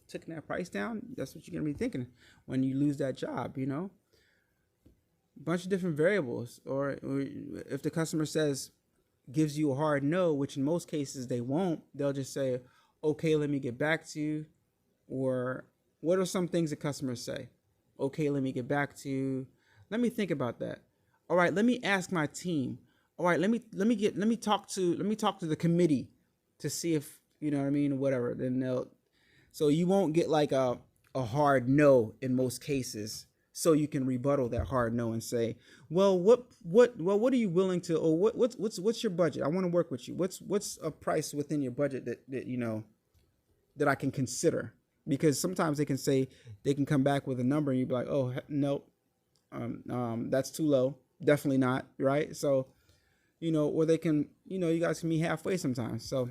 S1: taken that price down? That's what you're going to be thinking when you lose that job, you know? A bunch of different variables. Or if the customer gives you a hard no, which in most cases they won't, they'll just say, okay, let me get back to you. Or what are some things that customers say? Okay, let me get back to you. Let me think about that. All right, let me ask my team. All right, let me talk to the committee to see if, you know what I mean, or whatever. So you won't get like a hard no in most cases so you can rebuttal that hard no and say, well, what are you willing to, or what's your budget? I want to work with you. What's a price within your budget that you know that I can consider? Because sometimes they can say, they can come back with a number and you'd be like, oh nope, that's too low, definitely not, right? So, you know, or they can, you know, you guys can meet halfway sometimes. So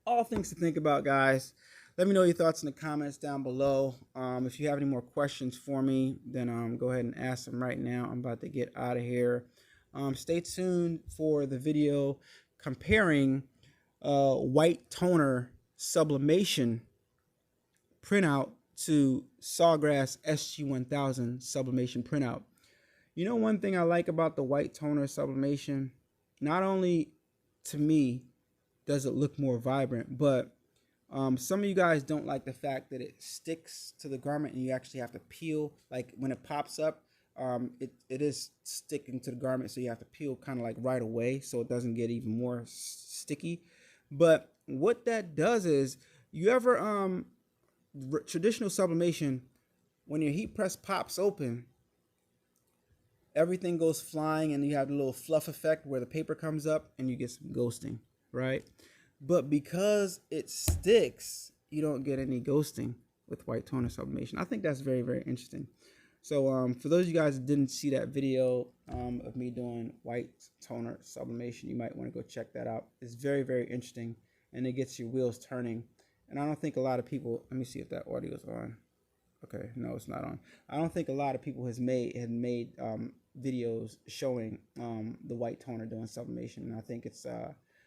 S1: all things to think about, guys. Let me know your thoughts in the comments down below. If you have any more questions for me, then go ahead and ask them right now. I'm about to get out of here. Stay tuned for the video comparing white toner sublimation printout to Sawgrass SG1000 sublimation printout. You know, one thing I like about the white toner sublimation, not only to me does it look more vibrant, but some of you guys don't like the fact that it sticks to the garment and you actually have to peel. Like when it pops up, it is sticking to the garment, so you have to peel kind of like right away so it doesn't get even more sticky. But what that does is, you ever traditional sublimation, when your heat press pops open, everything goes flying and you have a little fluff effect where the paper comes up and you get some ghosting, right? But because it sticks, you don't get any ghosting with white toner sublimation. I think that's very, very interesting. So for those of you guys that didn't see that video of me doing white toner sublimation, you might want to go check that out. It's very, very interesting, and it gets your wheels turning. And I don't think a lot of people, let me see if that audio is on. Okay, no, it's not on. I don't think a lot of people have made videos showing the white toner doing sublimation, and I think it's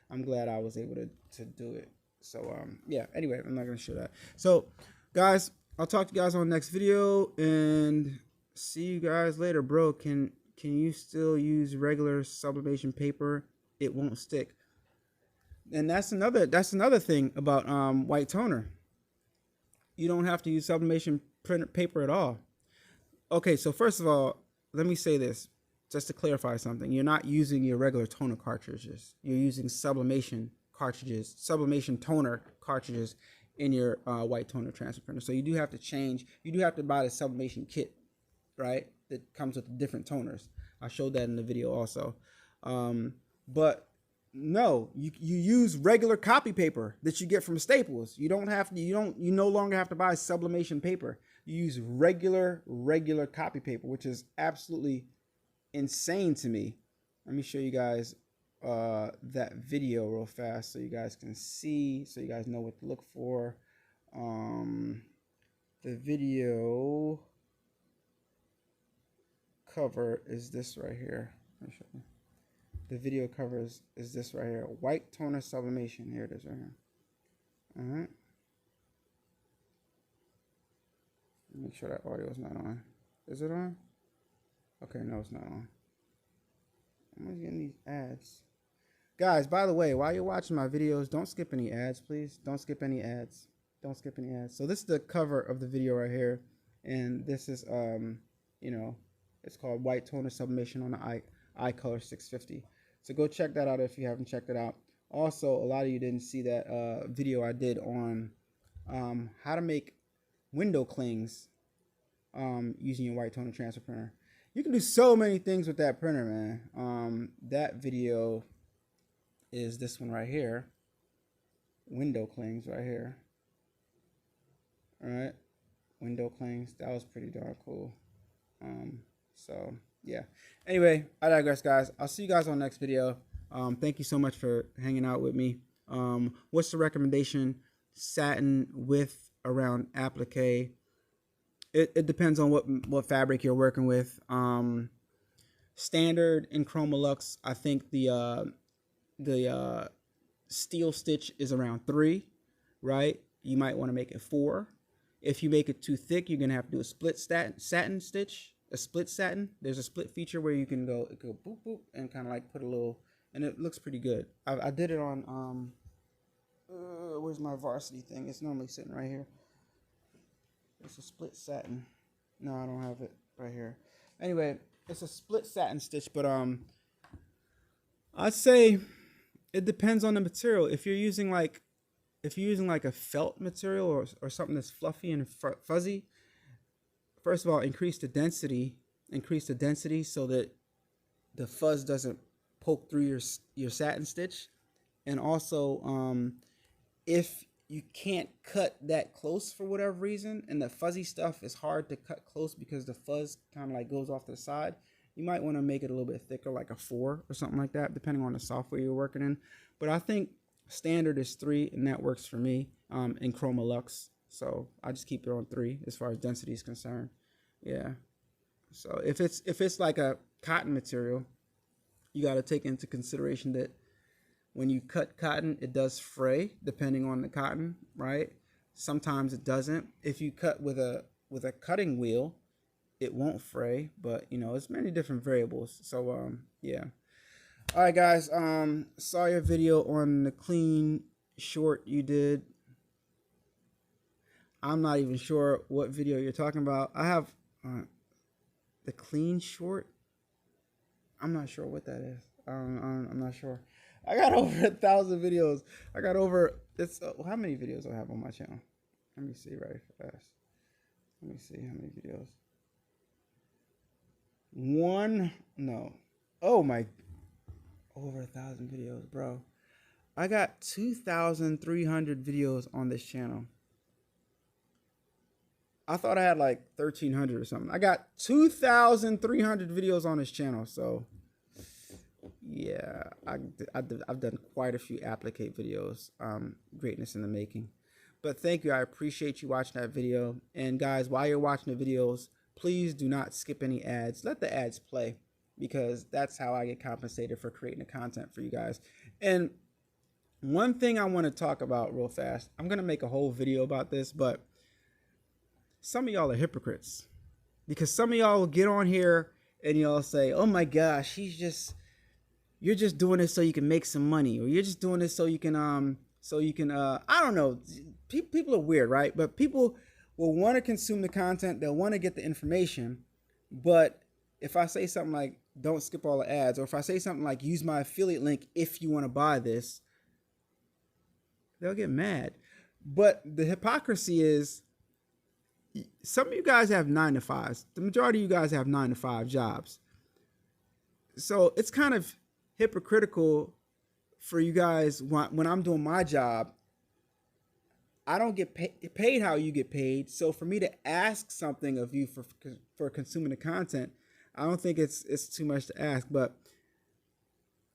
S1: I'm glad I was able to do it. So yeah, anyway, I'm not gonna show that. So guys, I'll talk to you guys on the next video, and see you guys later. Bro, can you still use regular sublimation paper? It won't stick. And that's another thing about white toner. You don't have to use sublimation print paper at all. Okay, so first of all, let me say this just to clarify something. You're not using your regular toner cartridges. You're using sublimation cartridges, sublimation toner cartridges in your white toner transfer printer. So you do have to change. You do have to buy the sublimation kit, right? That comes with different toners. I showed that in the video also. But no, you use regular copy paper that you get from Staples. You no longer have to buy sublimation paper. You use regular copy paper, which is absolutely insane to me. Let me show you guys that video real fast so you guys can see, so you guys know what to look for. The video cover is this right here. Let me show you. The video cover is this right here. White toner sublimation. Here it is right here. Alright. Make sure that audio is not on. Is it on? Okay, no, it's not on. I'm just getting these ads. Guys, by the way, while you're watching my videos, don't skip any ads, please. Don't skip any ads. Don't skip any ads. So this is the cover of the video right here. And this is, you know, it's called White Toner Sublimation on the iColor 650. So go check that out if you haven't checked it out. Also, a lot of you didn't see that video I did on how to make window clings using your white toner transfer printer. You can do so many things with that printer, man. That video is this one right here. Window clings right here. All right, window clings. That was pretty darn cool. So yeah. Anyway, I digress, guys. I'll see you guys on the next video. Thank you so much for hanging out with me. What's the recommendation? Satin with around applique. It depends on what fabric you're working with. Standard in Chroma Luxe, I think the steel stitch is around 3, right? You might want to make it 4. If you make it too thick, you're gonna have to do a split satin stitch. A split satin. There's a split feature where you can go boop boop and kind of like put a little, and it looks pretty good. I did it on where's my varsity thing? It's normally sitting right here. It's a split satin. No, I don't have it right here. Anyway, it's a split satin stitch, but I'd say it depends on the material. If you're using like a felt material or something that's fluffy and fuzzy, first of all, increase the density so that the fuzz doesn't poke through your satin stitch. And also, if you can't cut that close for whatever reason, and the fuzzy stuff is hard to cut close because the fuzz kind of like goes off to the side, you might want to make it a little bit thicker, like a 4 or something like that, depending on the software you're working in. But I think standard is 3, and that works for me in Chroma Lux. So I just keep it on 3 as far as density is concerned. Yeah. So if it's like a cotton material, you got to take into consideration that when you cut cotton, it does fray depending on the cotton, right? Sometimes it doesn't. If you cut with a cutting wheel, it won't fray, but you know, it's many different variables. So yeah. All right, guys. Saw your video on the clean short you did. I'm not even sure what video you're talking about. I have the clean short. I'm not sure what that is. I'm not sure. I got over 1,000 videos. I got over, it's how many videos do I have on my channel? Let me see right fast. Let me see how many videos. Oh my, over 1,000 videos, bro. I got 2,300 videos on this channel. I thought I had like 1,300 or something. I got 2,300 videos on this channel. So yeah, I've done quite a few applique videos. Greatness in the making. But thank you. I appreciate you watching that video. And guys, while you're watching the videos, please do not skip any ads. Let the ads play, because that's how I get compensated for creating the content for you guys. And one thing I want to talk about real fast, I'm going to make a whole video about this, but some of y'all are hypocrites, because some of y'all will get on here and y'all say, oh my gosh, you're just doing this so you can make some money, or you're just doing this so you can I don't know. People are weird, right? But people will want to consume the content. They'll want to get the information. But if I say something like, don't skip all the ads, or if I say something like, use my affiliate link if you want to buy this, they'll get mad. But the hypocrisy is, some of you guys have 9-to-5s. The majority of you guys have 9-to-5 jobs. So it's kind of hypocritical for you guys when I'm doing my job. I don't get paid how you get paid. So for me to ask something of you for consuming the content, I don't think it's too much to ask. But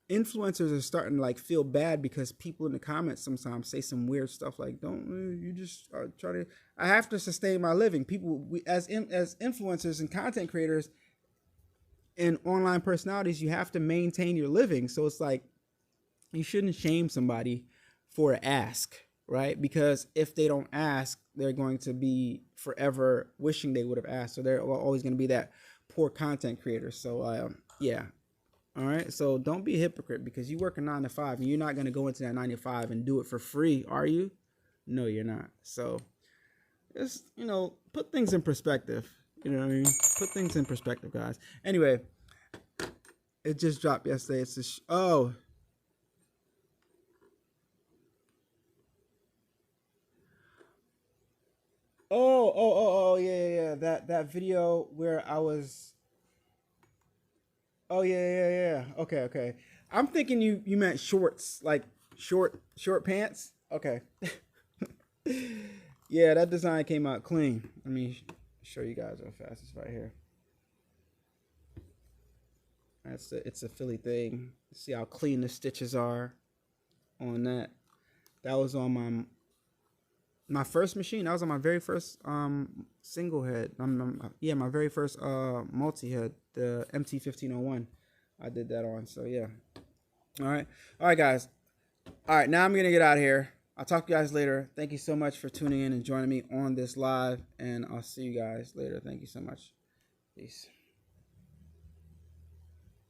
S1: influencers are starting to like feel bad because people in the comments sometimes say some weird stuff like, don't you just try to, I have to sustain my living. People, as influencers and content creators and online personalities, you have to maintain your living. So it's like, you shouldn't shame somebody for an ask, right? Because if they don't ask, they're going to be forever wishing they would have asked. So they're always going to be that poor content creator. So yeah. All right. So don't be a hypocrite, because you work a 9-to-5 and you're not going to go into that 9-to-5 and do it for free, are you? No, you're not. So just, you know, put things in perspective. You know what I mean? Put things in perspective, guys. Anyway, it just dropped yesterday. It's oh, yeah. That video where I was. Oh yeah. Okay. I'm thinking you meant shorts, like short pants. Okay. Yeah, that design came out clean. Let me show you guys real fast. It's right here. It's a Philly thing. See how clean the stitches are on that. That was on my first machine. That was on my very first single head. Yeah, my very first multi head, the MT1501. I did that on. So yeah. All right, guys. All right, now I'm gonna get out of here. I'll talk to you guys later. Thank you so much for tuning in and joining me on this live, and I'll see you guys later. Thank you so much. Peace.